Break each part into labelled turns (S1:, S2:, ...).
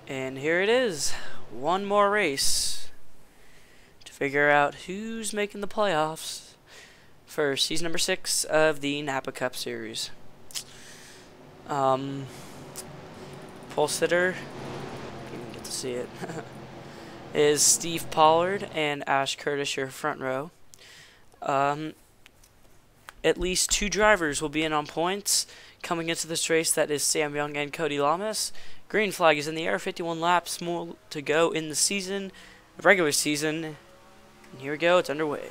S1: And here it is. One more race to figure out who's making the playoffs for season number 6 of the Napa Cup Series. Pole sitter, you can get to see it, is Steve Pollard and Ash Curtis, your front row. At least 2 drivers will be in on points coming into this race. That is Sam Young and Cody Lamas. Green flag is in the air. 51 laps more to go in the season, regular season. And here we go. It's underway.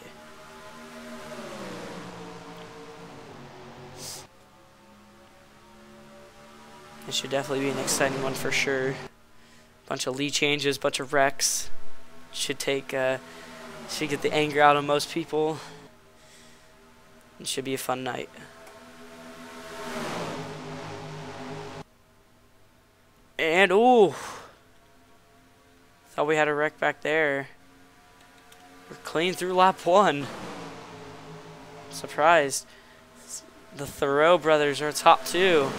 S1: It should definitely be an exciting one for sure. Bunch of lead changes, bunch of wrecks. Should get the anger out of most people. It should be a fun night. And ooh, thought we had a wreck back there. We're clean through lap 1. Surprised. The Thoreau brothers are top 2.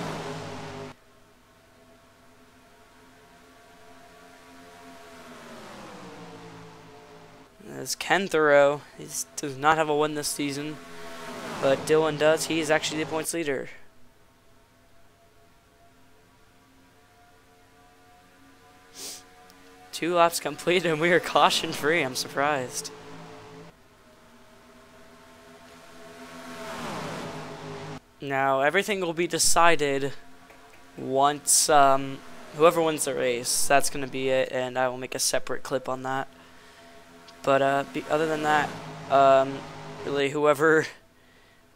S1: As Ken Thoreau, he does not have a win this season, but Dylan does. He is actually the points leader. Two laps completed and we are caution free. I'm surprised. Now everything will be decided once whoever wins the race. That's gonna be it, and I will make a separate clip on that. But other than that, really whoever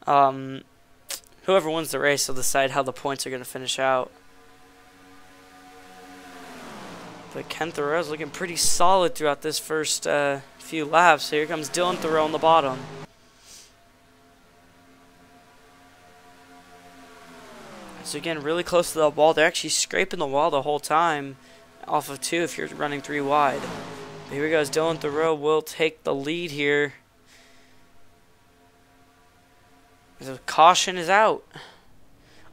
S1: wins the race will decide how the points are gonna finish out. But Ken Thoreau is looking pretty solid throughout this first few laps. So here comes Dylan Thoreau on the bottom. So again, really close to the wall. They're actually scraping the wall the whole time off of 2 if you're running 3 wide. But here we go. Dylan Thoreau will take the lead here. The caution is out.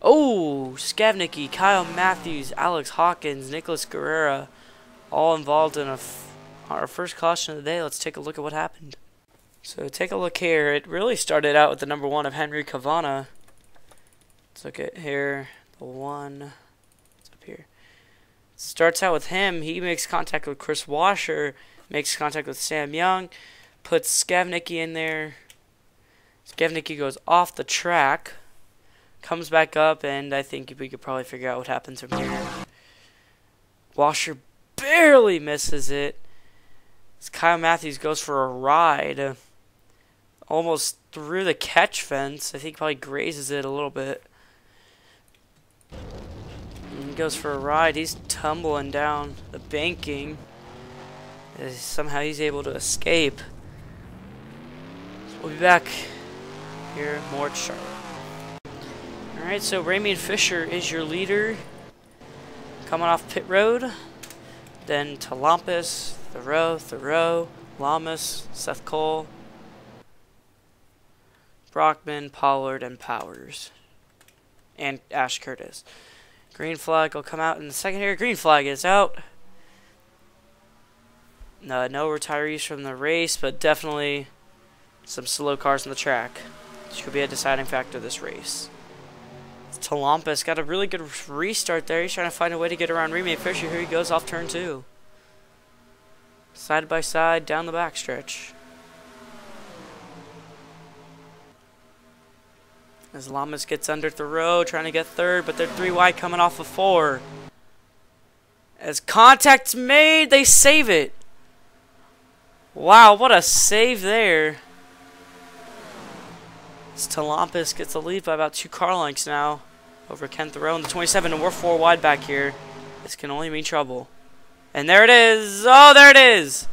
S1: Oh, Skavnicki, Kyle Matthews, Alex Hawkins, Nicholas Guerrera, all involved in our first caution of the day. Let's take a look at what happened. So take a look here. It really started out with the number 1 of Henry Cavana. Let's look at here. The 1. It's up here. Starts out with him. He makes contact with Chris Washer. Makes contact with Sam Young. Puts Skavnicki in there. Skavnicki goes off the track. Comes back up, and I think we could probably figure out what happens from here. Washer barely misses it. As Kyle Matthews goes for a ride. Almost through the catch fence. I think he probably grazes it a little bit. And he goes for a ride. He's tumbling down the banking. Somehow he's able to escape. So we'll be back here more at Charlotte. Alright, so Ramian Fisher is your leader. Coming off pit road. Then Talampis, Thoreau, Lamas, Seth Cole, Brockman, Pollard, and Powers. And Ash Curtis. Green flag will come out in the second here. Green flag is out. No retirees from the race, but definitely some slow cars on the track. This could be a deciding factor of this race. Talampis got a really good restart there. He's trying to find a way to get around Ramian Fisher. Here he goes off turn 2. Side by side down the backstretch. As Lamas gets under Thoreau, trying to get 3rd, but they're 3 wide coming off of 4. As contact's made, they save it. Wow, what a save there. As Talampis gets the lead by about 2 car lengths now over Ken Thoreau in the 27, and we're 4 wide back here. This can only mean trouble. And there it is. Oh, there it is.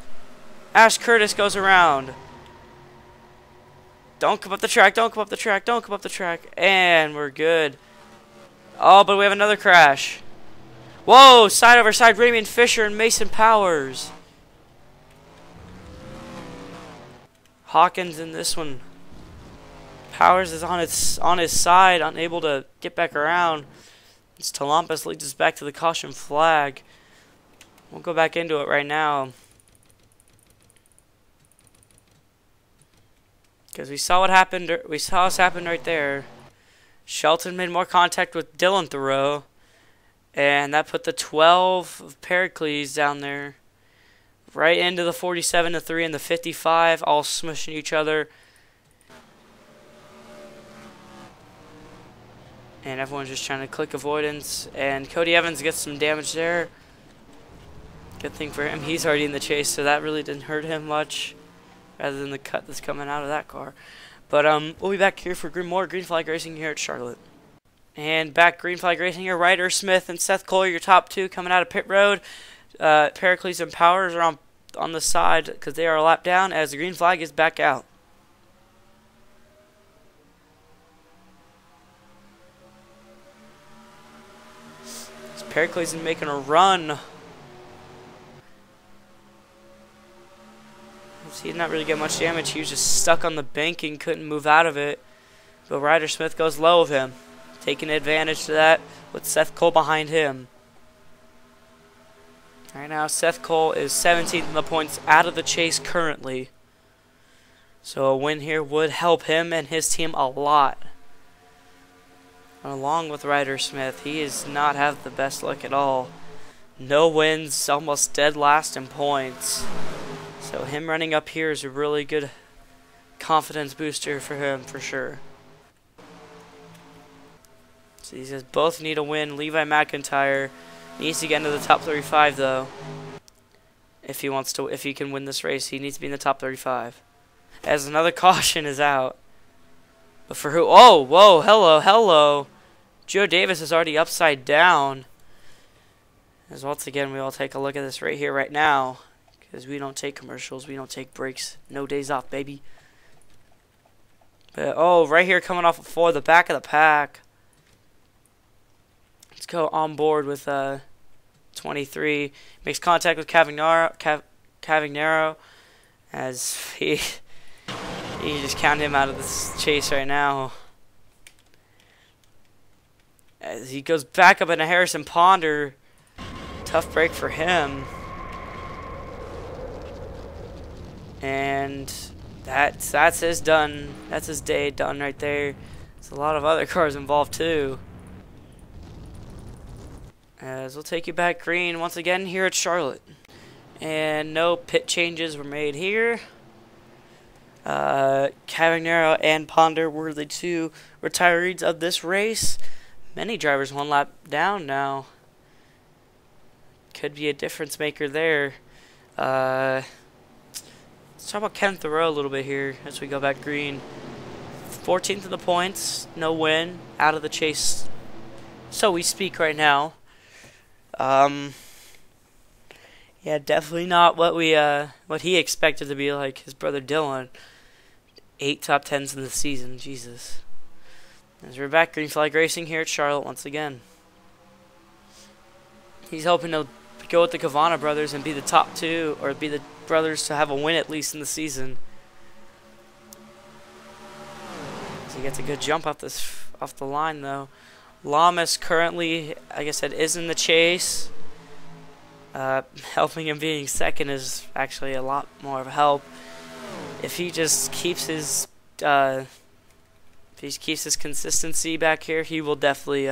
S1: Ash Curtis goes around. Don't come up the track. Don't come up the track. Don't come up the track. And we're good. Oh, but we have another crash. Whoa, side over side, Ramian Fisher and Mason Powers. Hawkins in this one. Powers is on his side, unable to get back around. As Talampis leads us back to the caution flag. We'll go back into it right now. Because we saw what happened. We saw us happen right there. Shelton made more contact with Dylan Thoreau. And that put the 12 of Pericles down there. Right into the 47-3 and the 55. All smushing each other. And everyone's just trying to click avoidance. And Cody Evans gets some damage there. Good thing for him. He's already in the chase, so that really didn't hurt him much. Rather than the cut that's coming out of that car. But we'll be back here for more Green Flag Racing here at Charlotte. And back Green Flag Racing here. Ryder Smith and Seth Cole, your top two coming out of pit road. Pericles and Powers are on the side because they are a lap down as the green flag is back out. Pericles is making a run. He did not really get much damage. He was just stuck on the banking, couldn't move out of it. But Ryder Smith goes low of him, taking advantage of that with Seth Cole behind him. Right now, Seth Cole is 17th in the points out of the chase currently. So a win here would help him and his team a lot. Along with Ryder Smith, he does not have the best luck at all. No wins, almost dead last in points. So him running up here is a really good confidence booster for him for sure. So he says both need a win. Levi McIntyre needs to get into the top 35 though. If he can win this race, he needs to be in the top 35. As another caution is out. But for who? Oh, whoa, hello. Joe Davis is already upside down. As once again, we all take a look at this right here, right now. Because we don't take commercials, we don't take breaks. No days off, baby. But, oh, right here coming off of 4, the back of the pack. Let's go on board with 23. Makes contact with Cavagnaro as he just counted him out of this chase right now. As he goes back up into Harrison Ponder. Tough break for him. And that's his done. That's his day done right there. There's a lot of other cars involved too. As we'll take you back green once again here at Charlotte. And no pit changes were made here. Cavagnaro and Ponder were the two retirees of this race. Many drivers one lap down now. Could be a difference maker there. Let's talk about Ken Thoreau a little bit here as we go back green. 14th in the points, no win, out of the chase, so we speak right now. Yeah, definitely not what he expected to be like. His brother Dylan, 8 top 10s in the season. Jesus. As we're back Green Flag Racing here at Charlotte once again. He's hoping to go with the Cavana brothers and be the top 2, or be the brothers to have a win at least in the season. So he gets a good jump off the line though. Lamas currently, like I said, is in the chase. Helping him being second is actually a lot more of a help. If he just keeps his consistency back here, he will definitely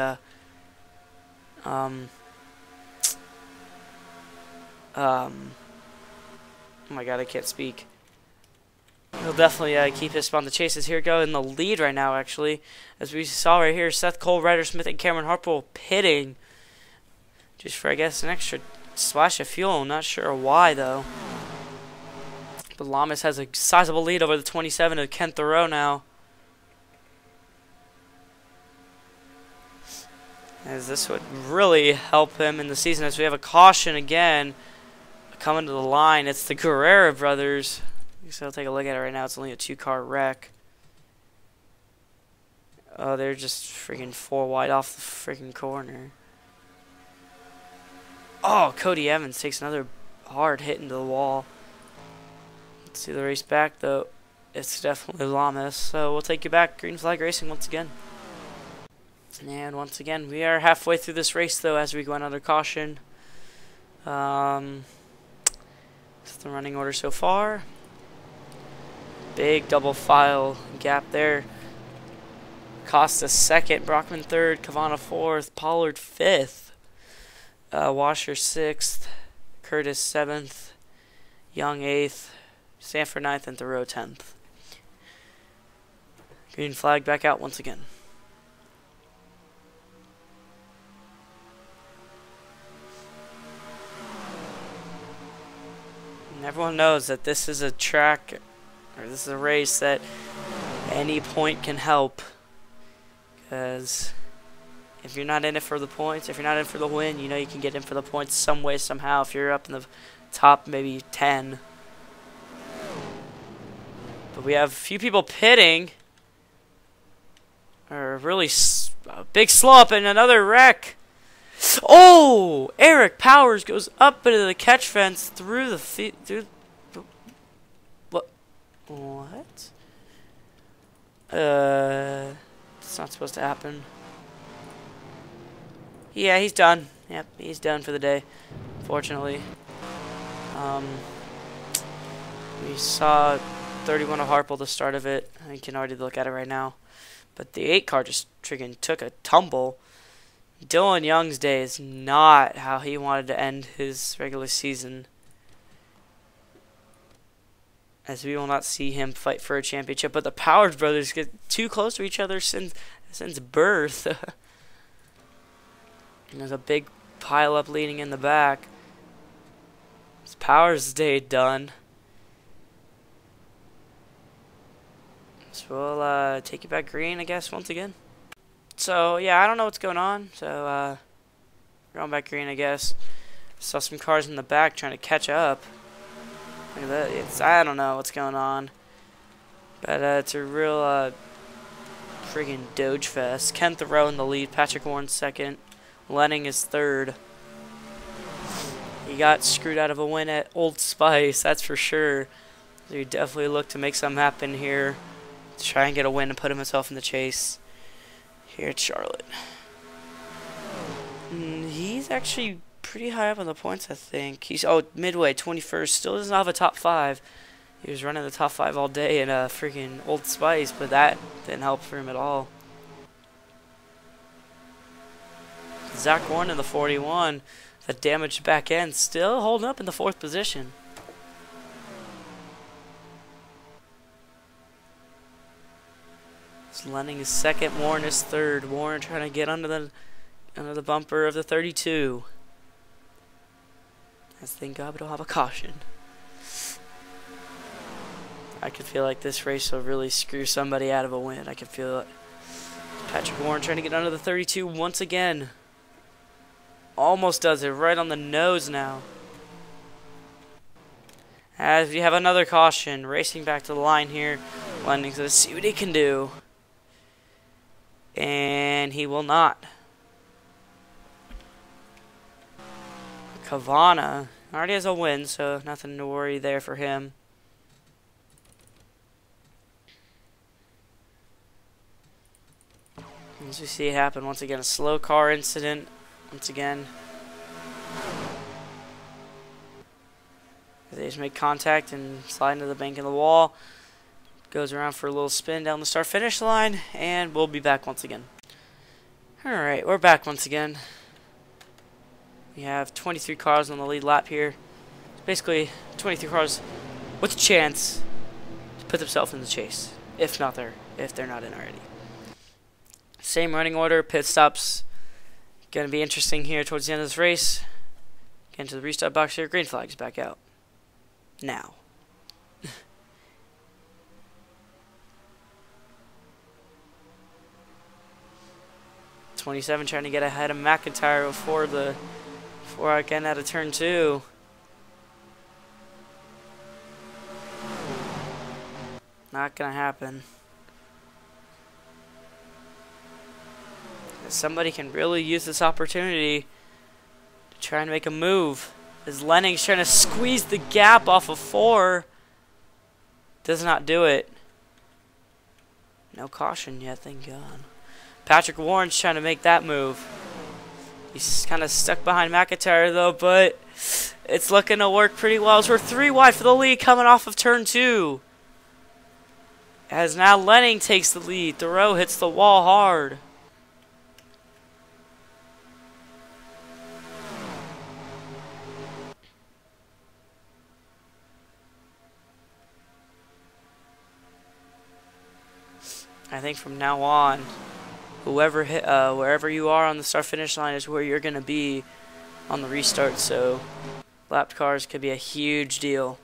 S1: oh my god, I can't speak. He'll definitely keep his spot on the chases. Here we go in the lead right now, actually. As we saw right here, Seth Cole, Ryder Smith, and Cameron Harpole pitting. Just for, I guess, an extra splash of fuel. I'm not sure why, though. But Lamas has a sizable lead over the 27 of Ken Thoreau now. As this would really help him in the season, as we have a caution again coming to the line. It's the Guerrero brothers. So I'll take a look at it right now. It's only a 2-car wreck. Oh, they're just freaking 4 wide off the freaking corner. Oh, Cody Evans takes another hard hit into the wall. Let's see the race back, though. It's definitely Lamas. So we'll take you back. Green Flag Racing once again. And once again, we are halfway through this race, though, as we go under caution. That's the running order so far. Big double file gap there. Costa second, Brockman third, Cavana fourth, Pollard fifth, Washer sixth, Curtis seventh, Young eighth, Sanford ninth, and Thoreau 10th. Green flag back out once again. And everyone knows that this is a track, or this is a race that any point can help. Because if you're not in it for the points, if you're not in for the win, you know you can get in for the points some way, somehow. If you're up in the top maybe 10. But we have a few people pitting. Or really a big slow up and another wreck. Oh! Eric Powers goes up into the catch fence through the feet. What? What? It's not supposed to happen. Yeah, he's done. Yep, he's done for the day, fortunately. We saw 31 of Harple the start of it. I can already look at it right now. But the 8 car just friggin' took a tumble. Dylan Young's day is not how he wanted to end his regular season, as we will not see him fight for a championship. But the Powers brothers get too close to each other since birth. And there's a big pile up leading in the back. It's Powers' day done. So we'll take you back green, I guess, once again. So yeah, I don't know what's going on. So going back green, I guess. Saw some cars in the back trying to catch up. Look at that. I don't know what's going on. But it's a real friggin' Doge fest. Ken Thoreau in the lead. Patrick Warren second. Lenning is third. He got screwed out of a win at Old Spice, that's for sure. So he definitely looked to make something happen here. To try and get a win and put himself in the chase here at Charlotte. He's actually pretty high up on the points, I think. He's midway, 21st. Still doesn't have a top 5. He was running the top 5 all day in a freaking Old Spice, but that didn't help for him at all. Zach Warren in the 41, the damaged back end, still holding up in the 4th position. Lenning is second, Warren is third. Warren trying to get under the bumper of the 32. Let's thank God we don't have a caution. I could feel like this race will really screw somebody out of a win. I can feel it. Patrick Warren trying to get under the 32 once again. Almost does it right on the nose now. As we have another caution, racing back to the line here. Lenning's going to see what he can do. And he will not. Cavana already has a win, so nothing to worry there for him. As we see it happen once again, a slow car incident. Once again, they just make contact and slide into the bank of the wall. Goes around for a little spin down the start-finish line, and we'll be back once again. Alright, we're back once again. We have 23 cars on the lead lap here. Basically, 23 cars with a chance to put themselves in the chase, if they're not in already. Same running order, pit stops. Going to be interesting here towards the end of this race. Get into the restart box here. Green flag's back out. Now. 27 trying to get ahead of McIntyre before I get out of turn 2. Not gonna happen. Somebody can really use this opportunity to try and make a move. As Lenning's trying to squeeze the gap off of 4. Does not do it. No caution yet, thank God. Patrick Warren's trying to make that move. He's kind of stuck behind McIntyre though, but it's looking to work pretty well as we're 3 wide for the lead coming off of turn 2. As now Lenning takes the lead. Thoreau hits the wall hard. I think from now on, whoever hit, wherever you are on the start-finish line is where you're going to be on the restart. So lapped cars could be a huge deal.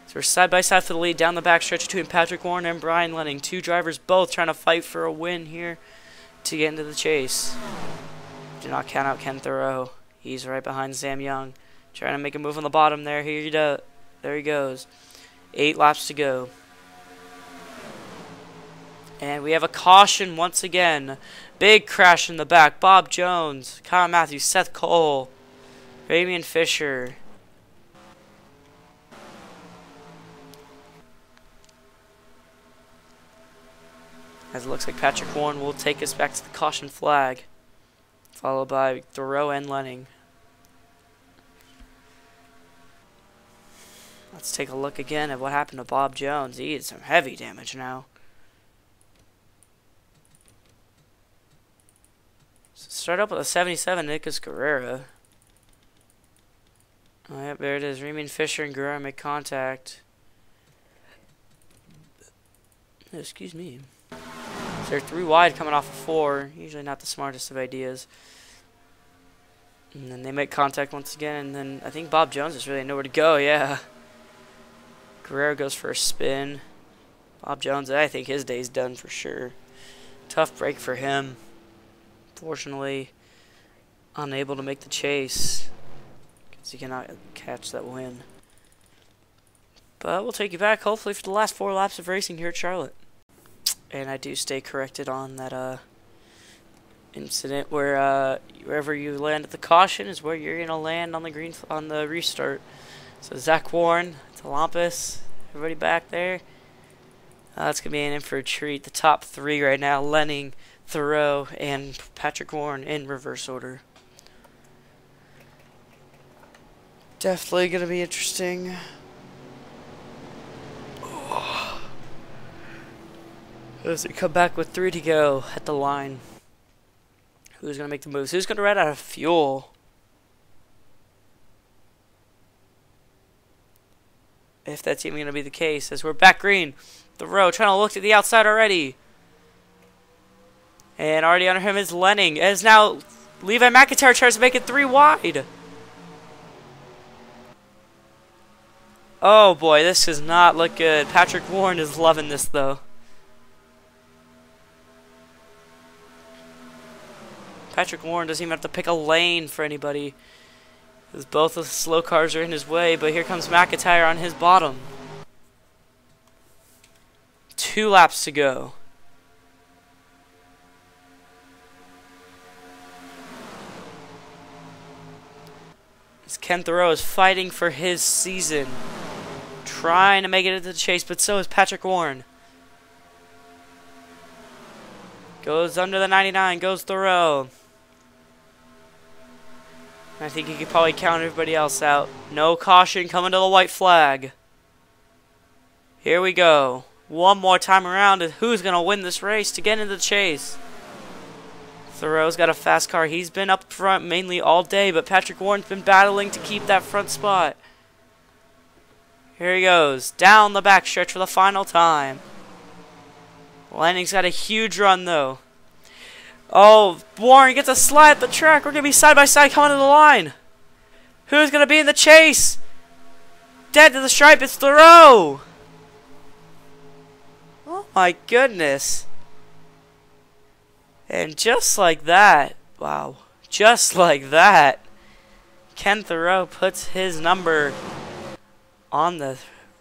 S1: So we're side by side for the lead down the backstretch between Patrick Warren and Brian Lenning. 2 drivers both trying to fight for a win here to get into the chase. Do not count out Ken Thoreau. He's right behind Sam Young. Trying to make a move on the bottom there. There he goes. 8 laps to go. And we have a caution once again. Big crash in the back. Bob Jones, Kyle Matthews, Seth Cole, Ramian Fisher. As it looks like Patrick Warren will take us back to the caution flag. Followed by Thoreau and Lenning. Let's take a look again at what happened to Bob Jones. He did some heavy damage now. Start up with a 77, Nicholas Guerrera. Oh, yep, there it is. Ramian Fisher and Guerrera make contact. Excuse me. So they're 3 wide coming off of 4. Usually not the smartest of ideas. And then they make contact once again, and then I think Bob Jones is really nowhere to go, yeah. Guerrera goes for a spin. Bob Jones, I think his day's done for sure. Tough break for him. Fortunately, unable to make the chase because he cannot catch that win. But we'll take you back, hopefully, for the last 4 laps of racing here at Charlotte. And I do stay corrected on that incident where wherever you land at the caution is where you're gonna land on the restart. So Zach Warren, Talampus, everybody back there. That's gonna be in for a treat. The top 3 right now: Lenning, Thoreau, and Patrick Warren in reverse order. Definitely gonna be interesting. As we come back with 3 to go at the line. Who's gonna make the moves? Who's gonna run out of fuel? If that's even gonna be the case, as we're back green. Thoreau trying to look to the outside already. And already under him is Lenning. As now Levi McIntyre tries to make it 3 wide. Oh boy, this does not look good. Patrick Warren is loving this though. Patrick Warren doesn't even have to pick a lane for anybody, because both of the slow cars are in his way, but here comes McIntyre on his bottom. 2 laps to go. As Ken Thoreau is fighting for his season, trying to make it into the chase, but so is Patrick Warren. Goes under the 99, goes Thoreau. I think he could probably count everybody else out. No caution coming to the white flag. Here we go. One more time around, and who's going to win this race to get into the chase? Thoreau's got a fast car. He's been up front mainly all day, but Patrick Warren's been battling to keep that front spot. Here he goes. Down the backstretch for the final time. Lenning's got a huge run, though. Oh, Warren gets a slide at the track. We're going to be side by side coming to the line. Who's going to be in the chase? Dead to the stripe, it's Thoreau. Oh my goodness. And just like that, wow, just like that, Ken Thoreau puts his number on the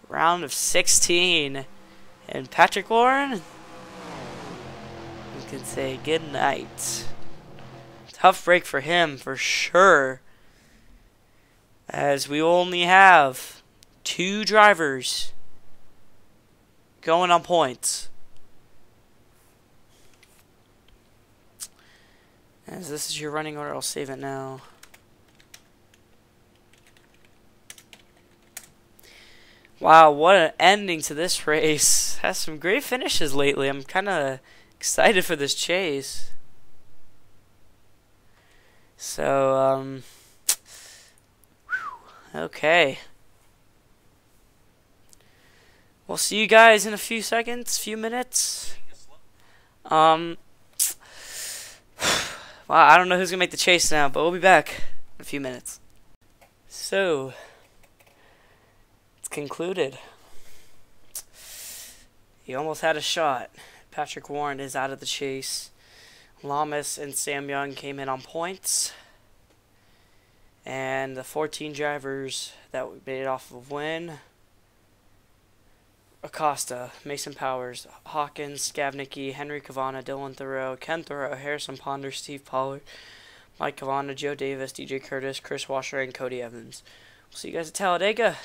S1: round of 16. And Patrick Warren, can say good night. Tough break for him for sure, as we only have 2 drivers going on points. As this is your running order, I'll save it now. Wow, what an ending to this race. Has some great finishes lately. I'm kind of excited for this chase. So, okay. We'll see you guys in a few seconds, few minutes. Well, I don't know who's going to make the chase now, but we'll be back in a few minutes. So, it's concluded. He almost had a shot. Patrick Warren is out of the chase. Lamas and Sam Young came in on points. And the 14 drivers that made it off of win: Acosta, Mason Powers, Hawkins, Skavnicki, Henry Cavana, Dylan Thoreau, Ken Thoreau, Harrison Ponder, Steve Pollard, Mike Cavana, Joe Davis, DJ Curtis, Chris Washer, and Cody Evans. We'll see you guys at Talladega.